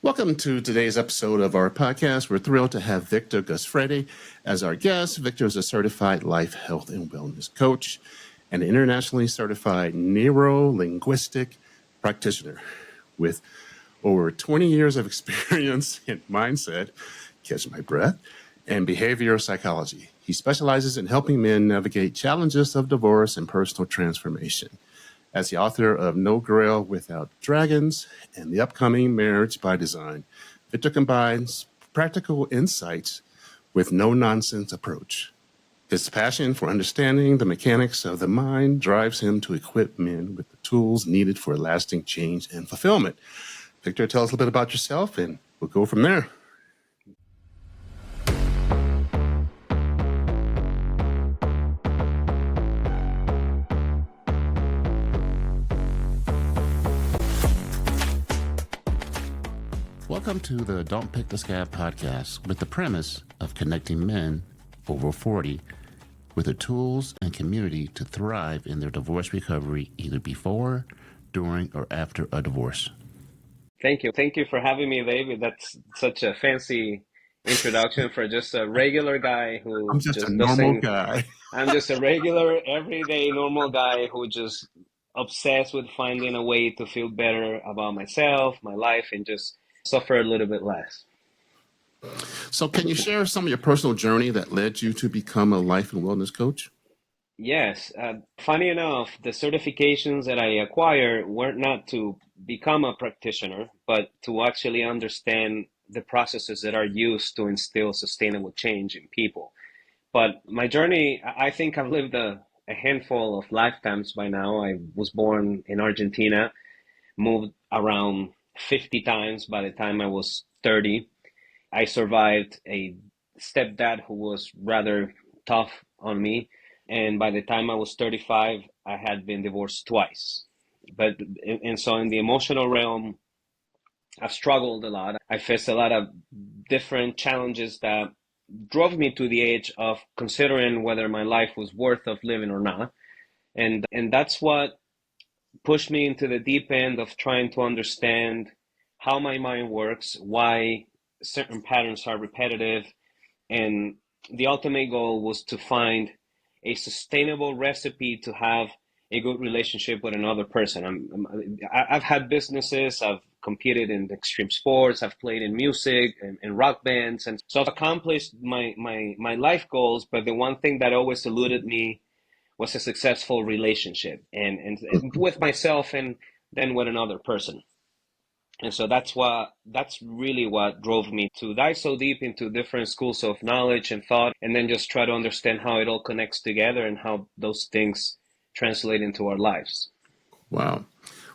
Welcome to today's episode of our podcast. We're thrilled to have Victor Giusfredi as our guest. Victor is a certified life, health, and wellness coach and an internationally certified neuro-linguistic practitioner with over 20 years of experience in mindset, catch my breath, and behavioral psychology. He specializes in helping men navigate challenges of divorce and personal transformation. As the author of No Grail Without Dragons and the upcoming Marriage by Design, Victor combines practical insights with no-nonsense approach. His passion for understanding the mechanics of the mind drives him to equip men with the tools needed for lasting change and fulfillment. Victor, tell us a little bit about yourself, and we'll go from there. Welcome to the Don't Pick the Scab podcast with the premise of connecting men over 40 with the tools and community to thrive in their divorce recovery either before, during, or after a divorce. Thank you. Thank you for having me, David. That's such a fancy introduction for just a regular guy who I'm just a just normal doesn't. guy. I'm just a regular, everyday, normal guy who just obsessed with finding a way to feel better about myself, my life, and just suffer a little bit less. So can you share some of your personal journey that led you to become a life and wellness coach? Yes. Funny enough, the certifications that I acquired were not to become a practitioner, but to actually understand the processes that are used to instill sustainable change in people. But my journey, I think I've lived a handful of lifetimes by now. I was born in Argentina, moved around 50 times by the time I was 30. I survived a stepdad who was rather tough on me. And by the time I was 35, I had been divorced twice. And so in the emotional realm, I've struggled a lot. I faced a lot of different challenges that drove me to the edge of considering whether my life was worth of living or not. And that's what pushed me into the deep end of trying to understand how my mind works, why certain patterns are repetitive, and the ultimate goal was to find a sustainable recipe to have a good relationship with another person. I've had businesses, I've competed in extreme sports, I've played in music and rock bands, and so I've accomplished my life goals. But the one thing that always eluded me was a successful relationship, and with myself and then with another person. And so that's really what drove me to dive so deep into different schools of knowledge and thought, and then just try to understand how it all connects together and how those things translate into our lives. Wow.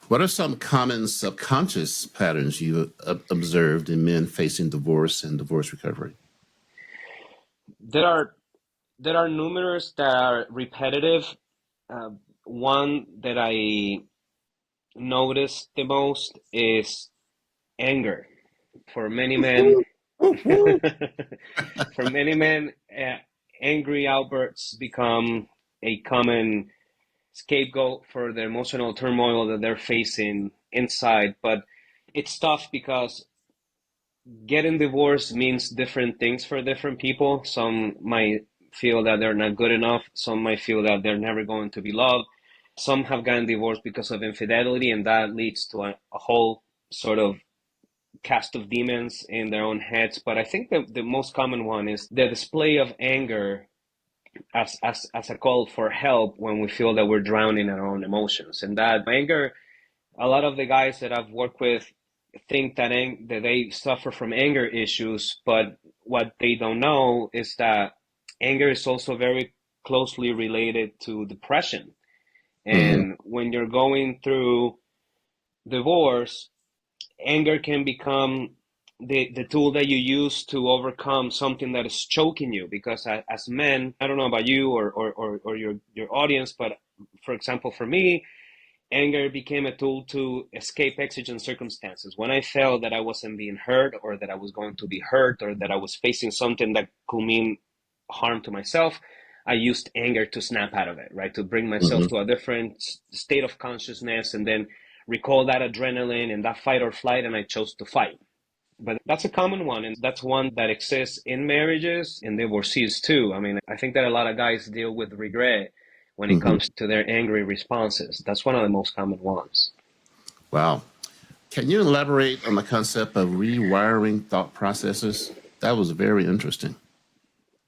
What are some common subconscious patterns you observed in men facing divorce and divorce recovery? There are numerous that are repetitive. One that I noticed the most is anger. For many men, for many men, angry outbursts become a common scapegoat for the emotional turmoil that they're facing inside. But it's tough because getting divorced means different things for different people. Some might feel that they're not good enough. Some might feel that they're never going to be loved. Some have gotten divorced because of infidelity, and that leads to a whole sort of cast of demons in their own heads. But I think the most common one is the display of anger as a call for help when we feel that we're drowning in our own emotions. And that anger, a lot of the guys that I've worked with think that they suffer from anger issues, but what they don't know is that anger is also very closely related to depression. And when you're going through divorce, anger can become the tool that you use to overcome something that is choking you. Because as men, I don't know about you or your audience, but for example, for me, anger became a tool to escape exigent circumstances. When I felt that I wasn't being heard, or that I was going to be hurt, or that I was facing something that could mean harm to myself, I used anger to snap out of it, right? To bring myself to a different state of consciousness and then recall that adrenaline and that fight or flight, and I chose to fight. But that's a common one, and that's one that exists in marriages and divorcees too. I mean, I think that a lot of guys deal with regret when it Hmm. comes to their angry responses. That's one of the most common ones. Wow. Can you elaborate on the concept of rewiring thought processes? That was very interesting.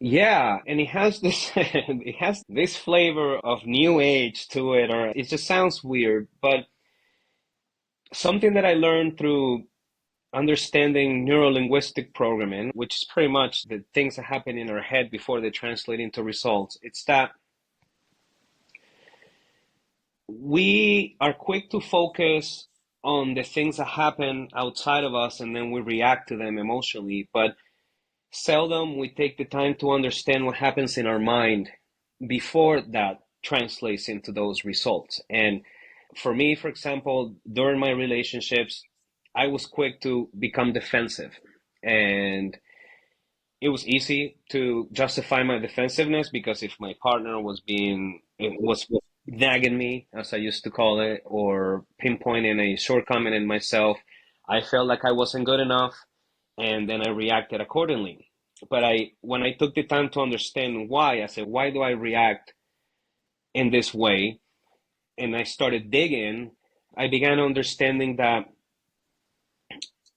Yeah, and it has this it has this flavor of new age to it, or it just sounds weird, but something that I learned through understanding neuro-linguistic programming, which is pretty much the things that happen in our head before they translate into results. It's that we are quick to focus on the things that happen outside of us and then we react to them emotionally, but seldom we take the time to understand what happens in our mind before that translates into those results. And for me, for example, during my relationships, I was quick to become defensive. And it was easy to justify my defensiveness because if my partner was nagging me, as I used to call it, or pinpointing a shortcoming in myself, I felt like I wasn't good enough, and then I reacted accordingly. But when I took the time to understand why, I said, why do I react in this way? And I started digging, I began understanding that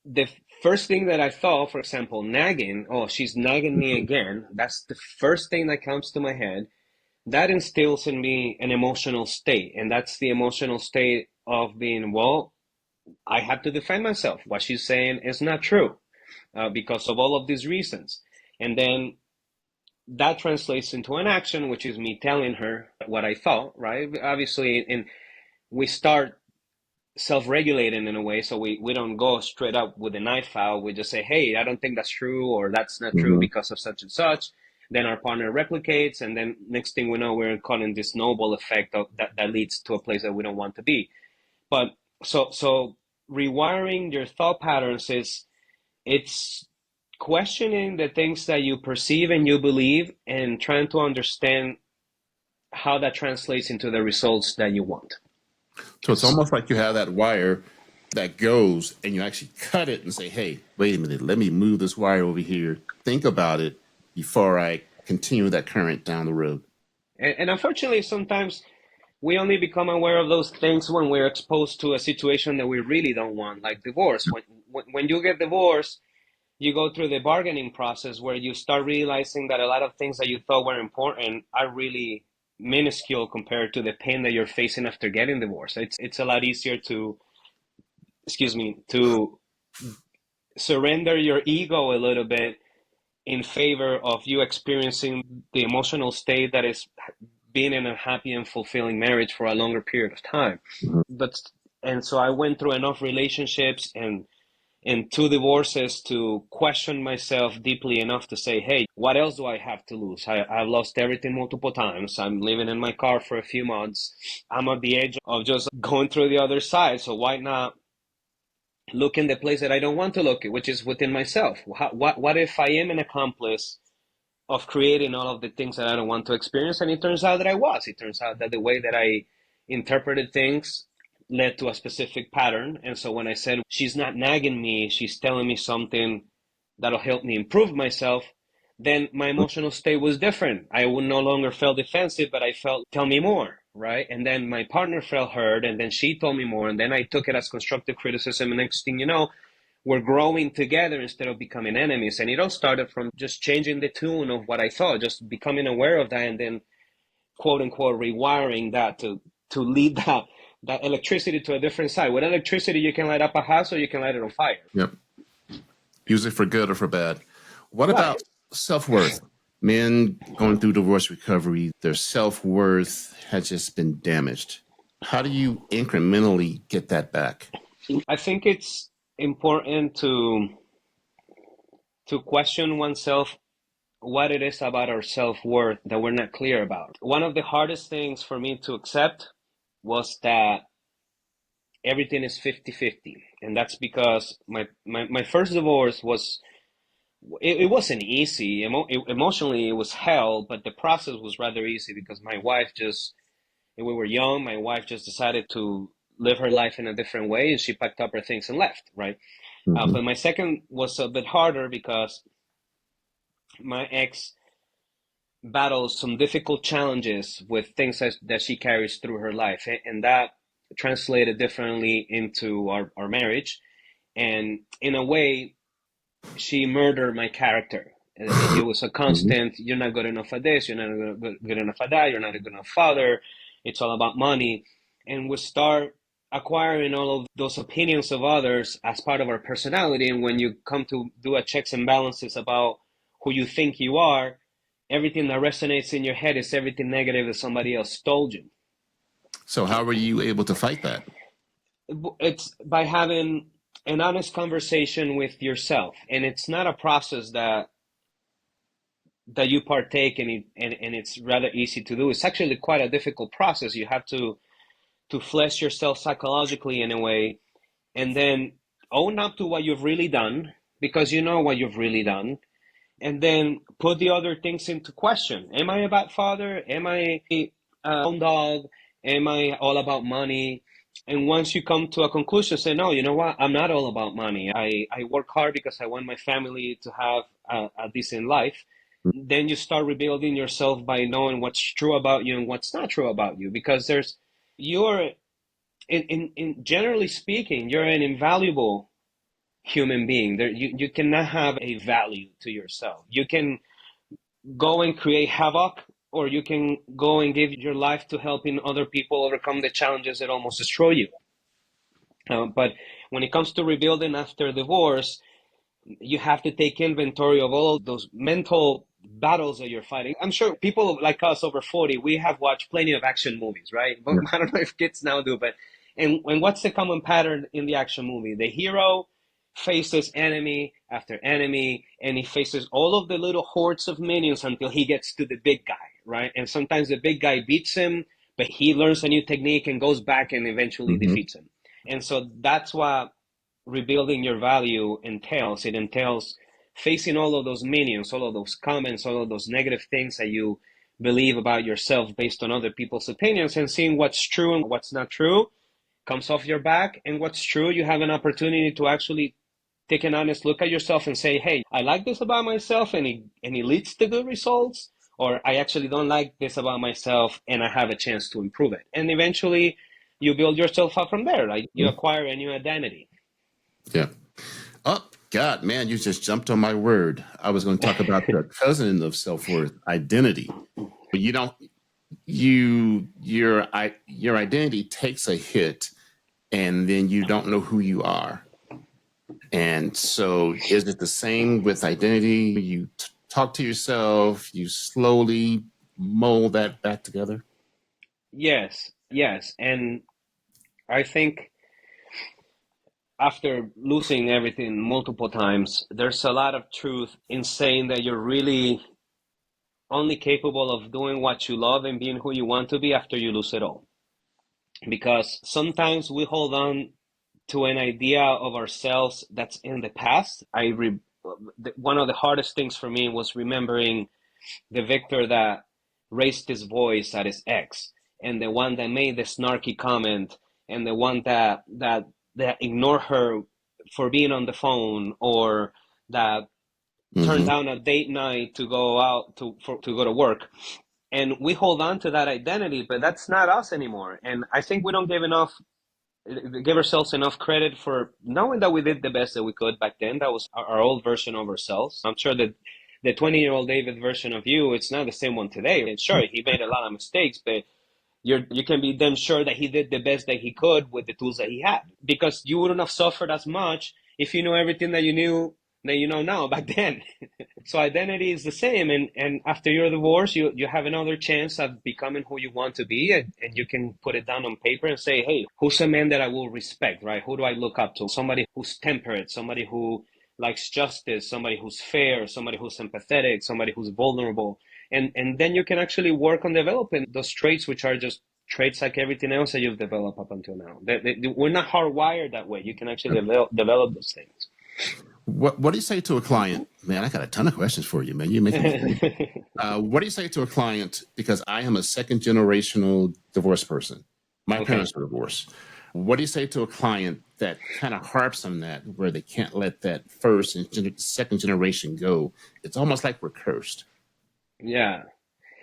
the first thing that I thought, for example, nagging, oh, she's nagging me again. That's the first thing that comes to my head. That instills in me an emotional state. And that's the emotional state of being, well, I have to defend myself. What she's saying is not true because of all of these reasons. And then that translates into an action, which is me telling her what I thought, right? Obviously, and we start self-regulating in a way, so we don't go straight up with a knife out. We just say, hey, I don't think that's true, or that's not true Hmm. because of such and such. Then our partner replicates, and then next thing we know, we're caught in this snowball effect of that leads to a place that we don't want to be. But so rewiring your thought patterns is it's questioning the things that you perceive and you believe and trying to understand how that translates into the results that you want. So it's almost like you have that wire that goes and you actually cut it and say, hey, wait a minute, let me move this wire over here. Think about it before I continue that current down the road. And unfortunately, sometimes we only become aware of those things when we're exposed to a situation that we really don't want, like divorce. When you get divorced, you go through the bargaining process where you start realizing that a lot of things that you thought were important are really minuscule compared to the pain that you're facing after getting divorced. It's a lot easier to, excuse me, to surrender your ego a little bit in favor of you experiencing the emotional state that is being in a happy and fulfilling marriage for a longer period of time. Mhm. But and so I went through enough relationships and two divorces to question myself deeply enough to say, hey, what else do I have to lose? I've lost everything multiple times. I'm living in my car for a few months. I'm at the edge of just going through the other side. So why not look in the place that I don't want to look at, which is within myself? What if I am an accomplice of creating all of the things that I don't want to experience? And it turns out that I was. It turns out that the way that I interpreted things led to a specific pattern. And so when I said, she's not nagging me, she's telling me something that'll help me improve myself, then my emotional state was different. I would no longer feel defensive, but I felt, tell me more, right? And then my partner felt heard, and then she told me more, and then I took it as constructive criticism. And next thing you know, we're growing together instead of becoming enemies. And it all started from just changing the tune of what I thought, just becoming aware of that, and then quote unquote rewiring that to lead that electricity to a different side. With electricity, you can light up a house or you can light it on fire. Yep. Use it for good or for bad. What Right. about self worth? Men going through divorce recovery, their self worth has just been damaged. How do you incrementally get that back? I think it's important to question oneself what it is about our self-worth that we're not clear about. One of the hardest things for me to accept was that everything is 50-50. And that's because my first divorce was, it wasn't easy. Emotionally, it was hell, but the process was rather easy because my wife just, and we were young, my wife just decided to live her life in a different way and she packed up her things and left, right? But my second was a bit harder because my ex battles some difficult challenges with things that she carries through her life. And that translated differently into our marriage. And in a way, she murdered my character. It was a constant, you're not good enough at this, you're not good enough at that, you're not a good enough father, it's all about money. And we start acquiring all of those opinions of others as part of our personality. And when you come to do a checks and balances about who you think you are, everything that resonates in your head is everything negative that somebody else told you. So how were you able to fight that? It's by having an honest conversation with yourself. And it's not a process that you partake in, and it's rather easy to do. It's actually quite a difficult process. You have to flesh yourself psychologically in a way, and then own up to what you've really done, because you know what you've really done, and then put the other things into question. Am I a bad father? Am I a hound dog? Am I all about money? And once you come to a conclusion, say, no, you know what? I'm not all about money. I work hard because I want my family to have a decent life. Then you start rebuilding yourself by knowing what's true about you and what's not true about you. Because you're, in generally speaking, you're an invaluable human being. You cannot have a value to yourself. You can go and create havoc, or you can go and give your life to helping other people overcome the challenges that almost destroy you. But when it comes to rebuilding after divorce, you have to take inventory of all of those mental battles that you're fighting. I'm sure people like us over 40, we have watched plenty of action movies, right? But I don't know if kids now do, but and what's the common pattern in the action movie? The hero faces enemy after enemy, and he faces all of the little hordes of minions until he gets to the big guy, right? And sometimes the big guy beats him, but he learns a new technique and goes back and eventually defeats him. And so that's what rebuilding your value entails. It entails facing all of those minions, all of those comments, all of those negative things that you believe about yourself based on other people's opinions, and seeing what's true and what's not true comes off your back. And what's true, you have an opportunity to actually take an honest look at yourself and say, hey, I like this about myself, and it leads to good results, or I actually don't like this about myself and I have a chance to improve it. And eventually you build yourself up from there. Like you acquire a new identity. Yeah. Oh, God, man, you just jumped on my word. I was going to talk about the cousin of self-worth, identity. But your identity takes a hit, and then you don't know who you are. And so is it the same with identity? You talk to yourself, you slowly mold that back together? Yes. And I think after losing everything multiple times, there's a lot of truth in saying that you're really only capable of doing what you love and being who you want to be after you lose it all. Because sometimes we hold on to an idea of ourselves that's in the past. One of the hardest things for me was remembering the Victor that raised his voice at his ex, and the one that made the snarky comment, and the one that ignored her for being on the phone, or that turned down a date night to go out to go to work. And we hold on to that identity, but that's not us anymore. And I think we don't give ourselves enough credit for knowing that we did the best that we could back then. That was our old version of ourselves. I'm sure that the 20-year-old David version of you, it's not the same one today. And sure, he made a lot of mistakes, but you can be damn sure that he did the best that he could with the tools that he had, because you wouldn't have suffered as much if you knew everything that you know now back then. So identity is the same, and after your divorce, you have another chance at becoming who you want to be, and you can put it down on paper and say, hey, who's a man that I will respect, right? Who do I look up to? Somebody who's temperate, somebody who likes justice, somebody who's fair, somebody who's empathetic, somebody who's vulnerable. And then you can actually work on developing those traits, which are just traits like everything else that you've developed up until now. We're not hardwired that way. You can actually develop those things. What do you say to a client? Man, I got a ton of questions for you, man. You make me. What do you say to a client? Because I am a second generational divorced person. My parents were divorced. What do you say to a client that kind of harps on that, where they can't let that first and second generation go. It's almost like we're cursed. Yeah.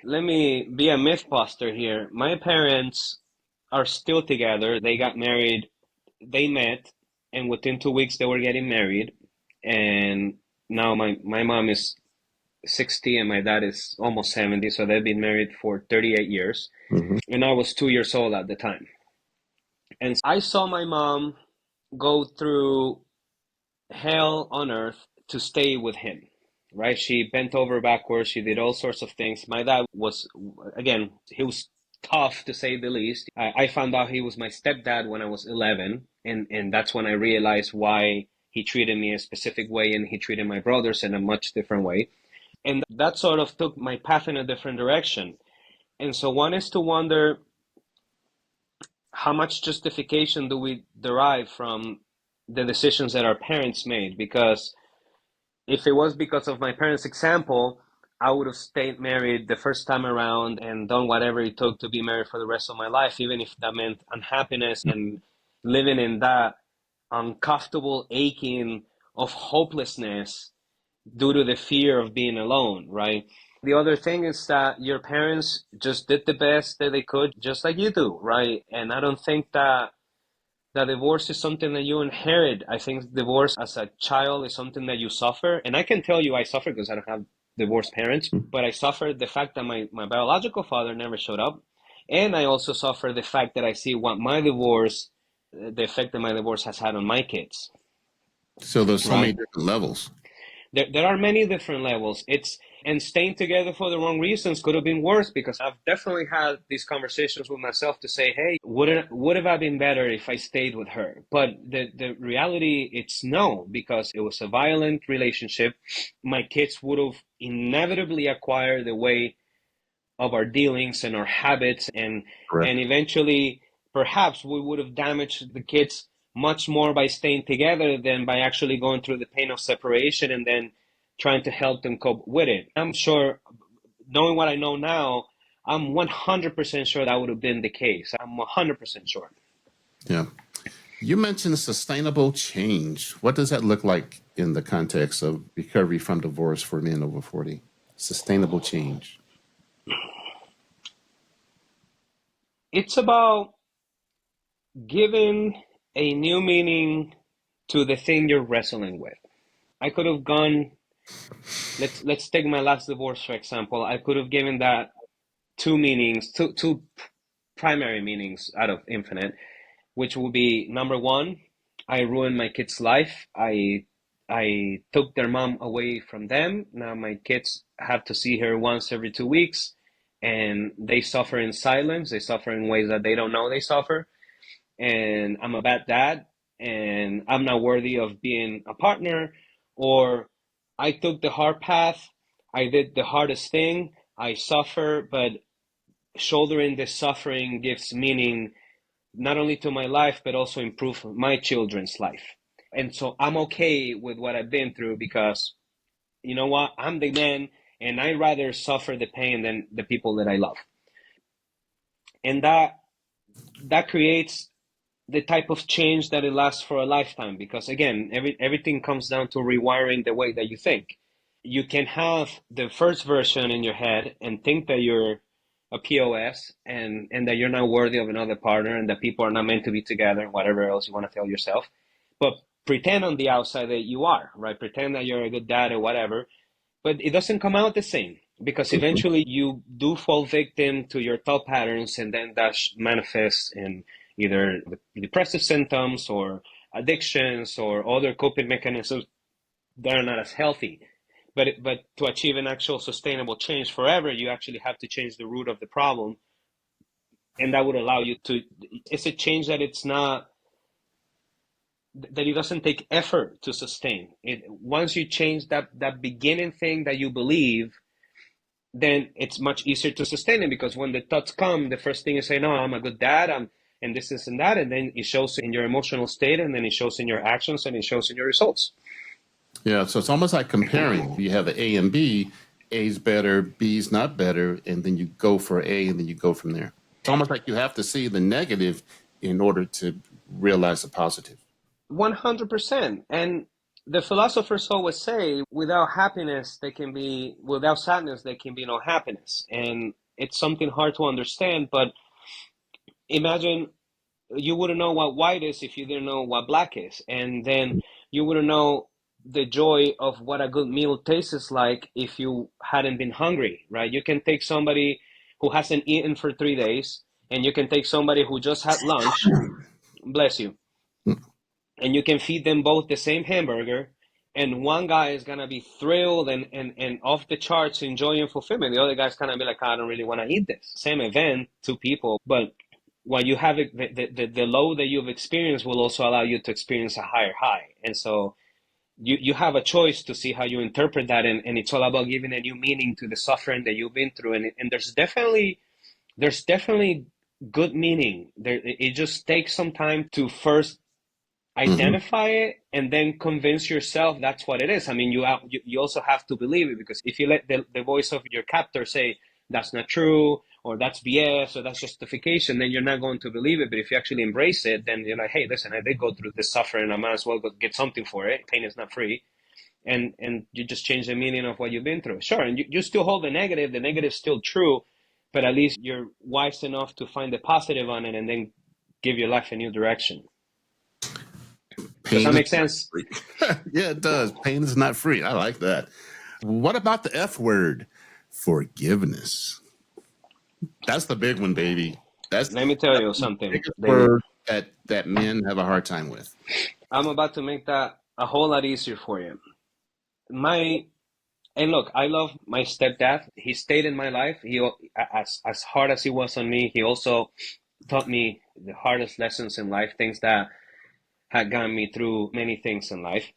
Let me be a myth buster here. My parents are still together. They got married, they met, and within 2 weeks they were getting married. And now my mom is 60 and my dad is almost 70, so they've been married for 38 years. Mm-hmm. And I was 2 years old at the time. And I saw my mom go through hell on earth to stay with him, right? She bent over backwards. She did all sorts of things. My dad was, again, he was tough to say the least. I found out he was my stepdad when I was 11, and that's when I realized why he treated me a specific way and he treated my brothers in a much different way. And that sort of took my path in a different direction. And so one is to wonder, how much justification do we derive from the decisions that our parents made? Because if it was because of my parents' example, I would have stayed married the first time around and done whatever it took to be married for the rest of my life, even if that meant unhappiness and living in that uncomfortable aching of hopelessness due to the fear of being alone, right? The other thing is that your parents just did the best that they could, just like you do, right? And I don't think that divorce is something that you inherit. I think divorce as a child is something that you suffer. And I can tell you I suffer because I don't have divorced parents, but I suffered the fact that my biological father never showed up. And I also suffer the fact that I see what my divorce, the effect that my divorce has had on my kids, So there's so many right? different levels. There are many different levels. And staying together for the wrong reasons could have been worse, because I've definitely had these conversations with myself to say, hey, would have I been better if I stayed with her? But the reality, it's no, because it was a violent relationship. My kids would have inevitably acquired the way of our dealings and our habits, and Correct. eventually perhaps we would have damaged the kids much more by staying together than by actually going through the pain of separation and then trying to help them cope with it. I'm sure, knowing what I know now, I'm 100% sure that would have been the case. I'm 100% sure. Yeah. You mentioned sustainable change. What does that look like in the context of recovery from divorce for men over 40? Sustainable change. It's about giving a new meaning to the thing you're wrestling with. I could have gone, let's take my last divorce for example. I could have given that two meanings, two primary meanings out of infinite, which would be number one, I ruined my kid's life. I took their mom away from them. Now my kids have to see her once every 2 weeks, and they suffer in silence. They suffer in ways that they don't know they suffer. And I'm a bad dad, and I'm not worthy of being a partner. Or I took the hard path. I did the hardest thing. I suffer, but shouldering this suffering gives meaning not only to my life, but also improve my children's life. And so I'm okay with what I've been through, because you know what? I'm the man, and I rather suffer the pain than the people that I love. And that creates the type of change that it lasts for a lifetime, because again, everything comes down to rewiring the way that you think. You can have the first version in your head and think that you're a POS, and that you're not worthy of another partner, and that people are not meant to be together, whatever else you want to tell yourself. But pretend on the outside that you are, right? Pretend that you're a good dad or whatever, but it doesn't come out the same, because Mhm. eventually you do fall victim to your thought patterns, and then that manifests in either depressive symptoms or addictions or other coping mechanisms that are not as healthy. But to achieve an actual sustainable change forever, you actually have to change the root of the problem, and that would allow you to. It's a change that it's not, that it doesn't take effort to sustain. It once you change that beginning thing that you believe, then it's much easier to sustain it, because when the thoughts come, the first thing you say, no, I'm a good dad, and this and that, and then it shows in your emotional state, and then it shows in your actions, and it shows in your results. Yeah. So it's almost like comparing. You have the A and B. A's better, B's not better, and then you go for A, and then you go from there. It's almost like you have to see the negative in order to realize the positive. 100%. And the philosophers always say, without happiness, without sadness, there can be no happiness. And it's something hard to understand, but imagine you wouldn't know what white is if you didn't know what black is. And then you wouldn't know the joy of what a good meal tastes like if you hadn't been hungry, right? You can take somebody who hasn't eaten for 3 days, and you can take somebody who just had lunch, bless you, and you can feed them both the same hamburger, and one guy is gonna be thrilled and off the charts enjoying fulfillment. The other guy's gonna be like, I don't really want to eat this. Same event, two people, but what you have, the low that you've experienced will also allow you to experience a higher high. And so you have a choice to see how you interpret that, and it's all about giving a new meaning to the suffering that you've been through. And there's definitely good meaning there. It just takes some time to first Hmm. identify it and then convince yourself that's what it is. I mean, you also have to believe it, because if you let the voice of your captor say that's not true, or that's BS, or that's justification, then you're not going to believe it. But if you actually embrace it, then you're like, hey, listen, I did go through this suffering, I might as well go get something for it. Pain is not free. And you just change the meaning of what you've been through. Sure, and you still hold the negative's still true, but at least you're wise enough to find the positive on it and then give your life a new direction. Does Pain that is make not sense? free. Yeah, it does. Pain is not free. I like that. What about the F word? Forgiveness. That's the big one, baby. That's Let me tell you the something, biggest David. word that men have a hard time with. I'm about to make that a whole lot easier for you. My and look, I love my stepdad. He stayed in my life. As hard as he was on me, he also taught me the hardest lessons in life, things that had gotten me through many things in life.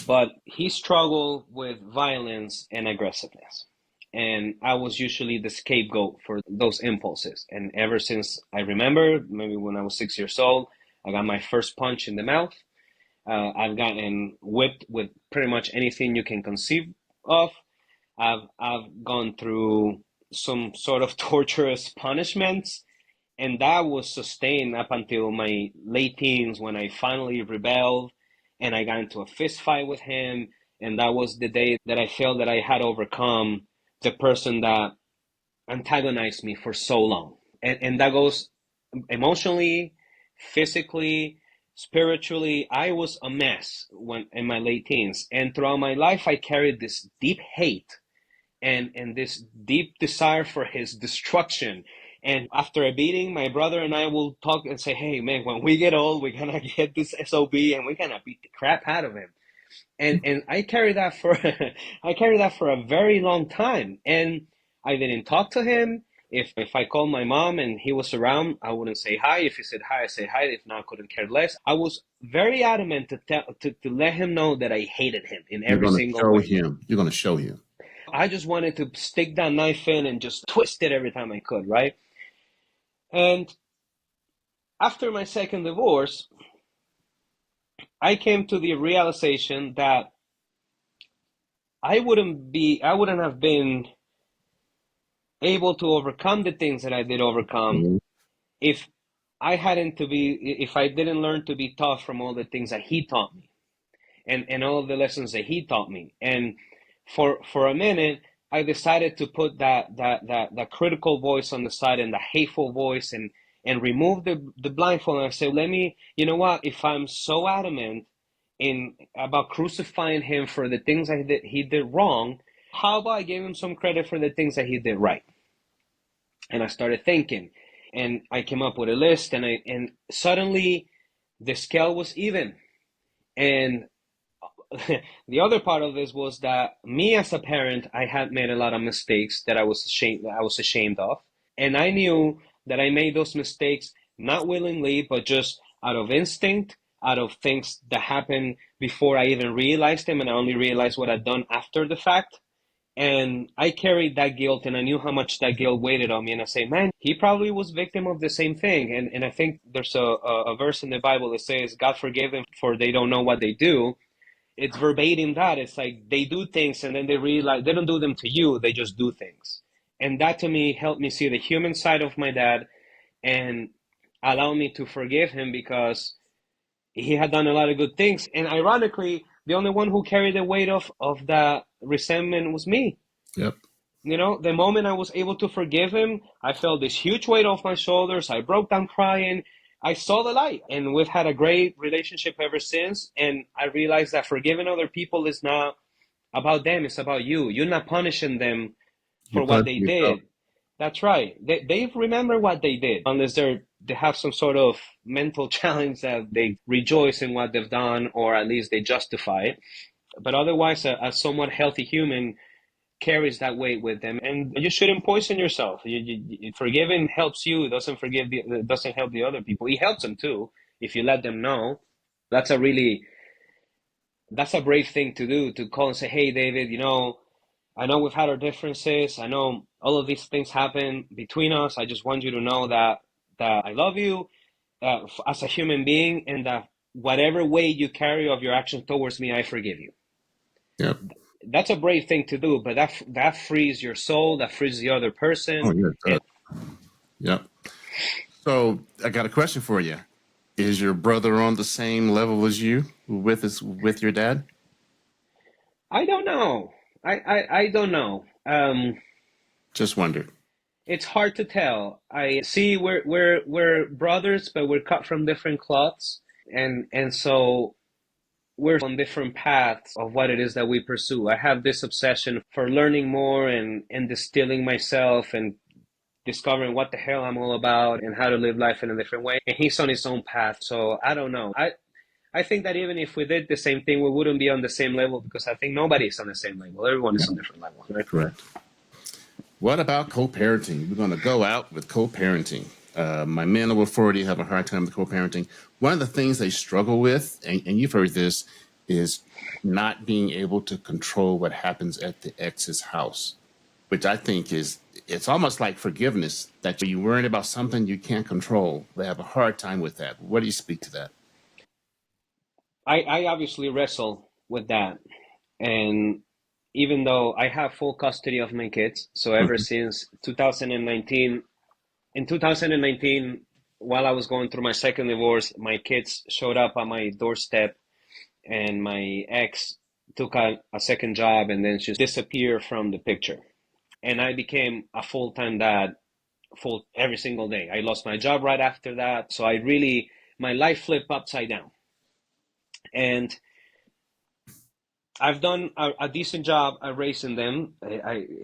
But he struggled with violence and aggressiveness. And I was usually the scapegoat for those impulses. And ever since I remember, maybe when I was 6 years old, I got my first punch in the mouth. I've gotten whipped with pretty much anything you can conceive of. I've gone through some sort of torturous punishments, and that was sustained up until my late teens, when I finally rebelled and I got into a fist fight with him. And that was the day that I felt that I had overcome the person that antagonized me for so long. And that goes emotionally, physically, spiritually. I was a mess when in my late teens. And throughout my life, I carried this deep hate and this deep desire for his destruction. And after a beating, my brother and I will talk and say, hey, man, when we get old, we're going to get this SOB and we're going to beat the crap out of him. And I carried that for I carried that for a very long time. And I didn't talk to him. If I called my mom and he was around, I wouldn't say hi. If he said hi, I say hi. If not, I couldn't care less. I was very adamant to let him know that I hated him in You're every going to single show way. him. You're going to show him. I just wanted to stick that knife in and just twist it every time I could, right? And after my second divorce, I came to the realization that I wouldn't have been able to overcome the things that I did overcome Mhm. if if I didn't learn to be tough from all the things that he taught me, and all of the lessons that he taught me. And for a minute, I decided to put that critical voice on the side, and the hateful voice, and remove the blindfold. And I said, let me, you know what? If I'm so adamant in about crucifying him for the things he did wrong, how about I give him some credit for the things that he did right? And I started thinking, and I came up with a list, and suddenly the scale was even. And the other part of this was that me as a parent, I had made a lot of mistakes that I was ashamed of. And I knew that I made those mistakes not willingly, but just out of instinct, out of things that happened before I even realized them, and I only realized what I'd done after the fact. And I carried that guilt, and I knew how much that guilt weighted on me. And I say, man, he probably was victim of the same thing. And I think there's a verse in the Bible that says, God forgave them for they don't know what they do. It's verbatim that. It's like they do things and then they realize they don't do them to you, they just do things. And that to me helped me see the human side of my dad and allow me to forgive him, because he had done a lot of good things. And ironically, the only one who carried the weight of that resentment was me. Yep. You know, the moment I was able to forgive him, I felt this huge weight off my shoulders. I broke down crying. I saw the light, and we've had a great relationship ever since. And I realized that forgiving other people is not about them, it's about you. You're not punishing them You for what punish they yourself. did. That's right. They remember what they did, unless they have some sort of mental challenge that they rejoice in what they've done, or at least they justify it. But otherwise, a somewhat healthy human carries that weight with them, and you shouldn't poison yourself. Forgiving helps you. It doesn't help the other people. It helps them too if you let them know. That's a really that's a brave thing to do, to call and say, "Hey, David, I know we've had our differences. I know all of these things happen between us. I just want you to know that I love you as a human being, and that whatever way you carry of your actions towards me, I forgive you." Yep. That's a brave thing to do, but that frees your soul, that frees the other Oh, person. yeah, it does. Yep. So I got a question for you. Is your brother on the same level as you with your dad? I don't know. I don't know. Just wondered. It's hard to tell. I see we're brothers, but we're cut from different cloths, and so we're on different paths of what it is that we pursue. I have this obsession for learning more and distilling myself and discovering what the hell I'm all about and how to live life in a different way. And he's on his own path. So I don't know. I think that even if we did the same thing, we wouldn't be on the same level, because I think nobody's on the same level. Everyone is on different levels, right? Correct. What about co-parenting? We're going to go out with co-parenting. My men over 40 have a hard time with co-parenting. One of the things they struggle with, and you've heard this, is not being able to control what happens at the ex's house, which I think it's almost like forgiveness, that you're worried about something you can't control. They have a hard time with that. What do you speak to that? I obviously wrestle with that. And even though I have full custody of my kids, so ever Mhm. since 2019, in 2019, while I was going through my second divorce, my kids showed up at my doorstep, and my ex took a second job, and then she disappeared from the picture. And I became a full-time dad full every single day. I lost my job right after that. So my life flipped upside down. And I've done a decent job at raising them.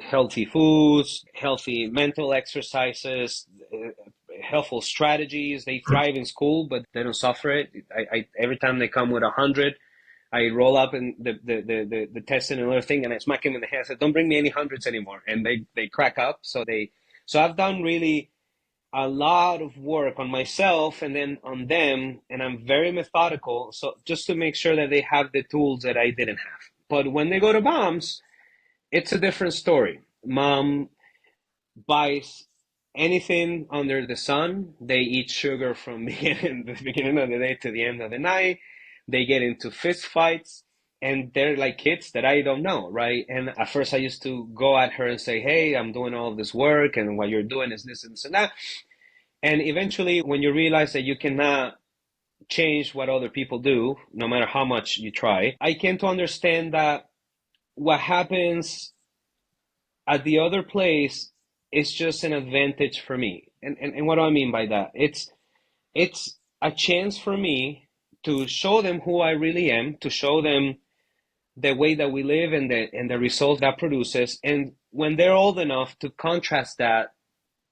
Healthy foods, healthy mental exercises, helpful strategies. They thrive in school, but they don't suffer it. Every time they come with 100, I roll up in the test and another thing, and I smack him in the head. I said, "Don't bring me any hundreds anymore," and they crack up. So I've done really a lot of work on myself and then on them, and I'm very methodical. So just to make sure that they have the tools that I didn't have. But when they go to mom's, it's a different story. Mom buys anything under the sun. They eat sugar from the beginning of the day to the end of the night. They get into fist fights, and they're like kids that I don't know, right? And at first I used to go at her and say, "Hey, I'm doing all this work, and what you're doing is this and this and that." And eventually, when you realize that you cannot change what other people do, no matter how much you try, I came to understand that what happens at the other place is just an advantage for me. And what do I mean by that? It's a chance for me to show them who I really am, to show them the way that we live and the results that produces. And when they're old enough, to contrast that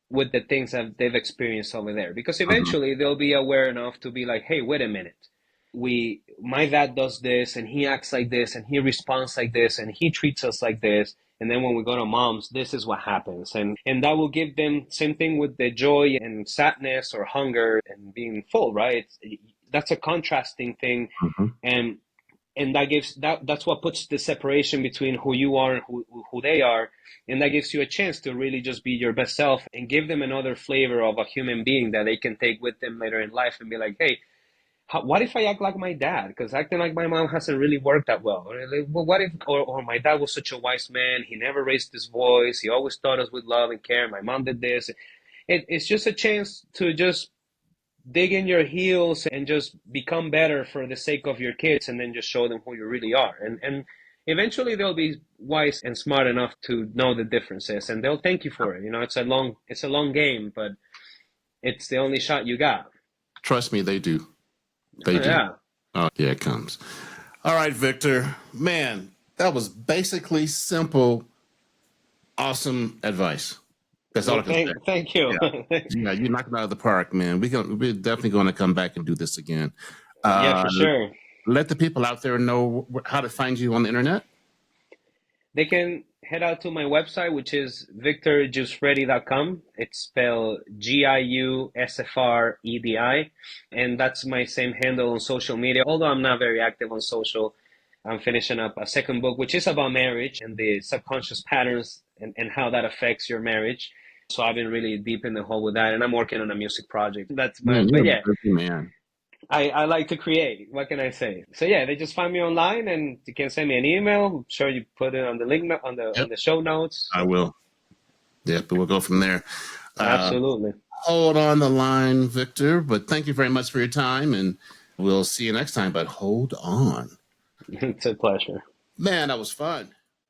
with the things that they've experienced over there, because Mhm. eventually they'll be aware enough to be like, "Hey, wait a minute, my dad does this, and he acts like this, and he responds like this, and he treats us like this, and then when we go to mom's, this is what happens." And that will give them same thing with the joy and sadness or hunger and being full, right? That's a contrasting thing. Mhm. And that's what puts the separation between who you are and who they are. And that gives you a chance to really just be your best self and give them another flavor of a human being that they can take with them later in life and be like, "Hey, what if I act like my dad? Because acting like my mom hasn't really worked that well." Or like, "Well, what if, or my dad was such a wise man. He never raised his voice. He always taught us with love and care. My mom did this." It's just a chance to just dig in your heels and just become better for the sake of your kids, and then just show them who you really are. And eventually they'll be wise and smart enough to know the differences, and they'll thank you for it. It's a long game, but it's the only shot you got. Trust me, they do. They do. Yeah. Oh, yeah, it comes. All right, Victor. Man, that was basically simple, awesome advice. That's all I can say. Thank you. Yeah, you knocked it out of the park, man. We're definitely going to come back and do this again. Yeah, for sure. Let the people out there know how to find you on the internet. They can head out to my website, which is victorgiusfredi.com. It's spelled Giusfredi. And that's my same handle on social media. Although I'm not very active on social, I'm finishing up a second book, which is about marriage and the subconscious patterns and how that affects your marriage. So I've been really deep in the hole with that. And I'm working on a music project. But yeah. Man. I like to create. What can I say? So yeah, they just find me online, and you can send me an email. I'm sure you put it on the link on the show notes. I will. Yeah, but we'll go from there. Absolutely. Hold on the line, Victor. But thank you very much for your time, and we'll see you next time. But hold on. It's a pleasure. Man, that was fun.